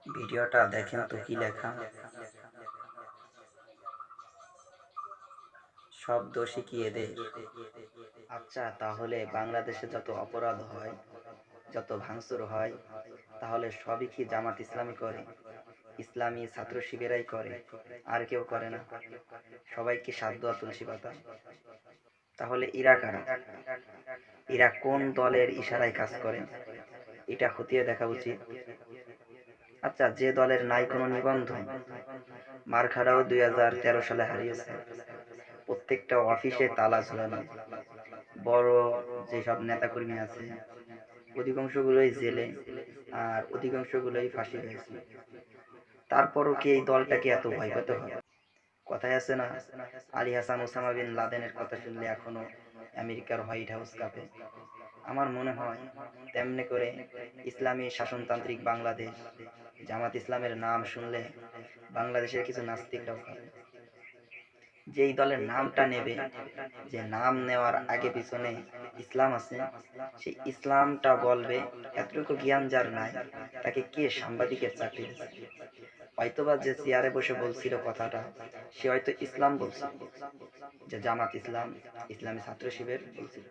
ভিডিওটা দেখেন তো কি লেখা। সব দোষী কি এদের? আচ্ছা, তাহলে বাংলাদেশে যত অপরাধ হয়, যত ভাঙচুর হয়, তাহলে সবই কি জামাত ইসলামী করে? ইসলামী ছাত্র শিবিরাই করে? আর কেউ করে না? সবাই কি সাধু আর তুলসী পাতা? তাহলে এরা কারা? এরা কোন দলের ইশারায় কাজ করে? এটা খতিয়ে দেখা উচিত। আচ্ছা, যে দলের নাই কোনো নিবন্ধন, মার্কাটাও 2013 সালে হারিয়েছে, প্রত্যেকটা অফিসে তালা ঝোলানো, বড় যেসব নেতাকর্মী আছে অধিকাংশগুলোই জেলে, আর অধিকাংশগুলোই ফাঁসি হয়েছে, তারপরও কি এই দলটাকে এত ভয় পেতে হবে? কথায় আছে না, আলী হাসান ওসামা বিন লাদেনের কথা শুনলে এখনো আমেরিকার হোয়াইট হাউস কাঁপে। আমার মনে হয় তেমনি করে ইসলামী শাসনতান্ত্রিক বাংলাদেশ, জামাত ইসলামের নাম শুনলে বাংলাদেশের কিছু নাস্তিকরাও কাঁপে। যেই দলের নামটা নেবে, যে নাম নেওয়ার আগে পিছনে ইসলাম আছে, সেই ইসলামটা বলবে, এতটুকু জ্ঞান যার নাই, তাকে কে সাংবাদিকের চাকরি দিচ্ছে? হয়তোবা যে চেয়ারে বসে বলছিল কথাটা, সে হয়তো ইসলাম বলছিল, যে জামাত ইসলাম, ইসলামী ছাত্র শিবির বলছিল।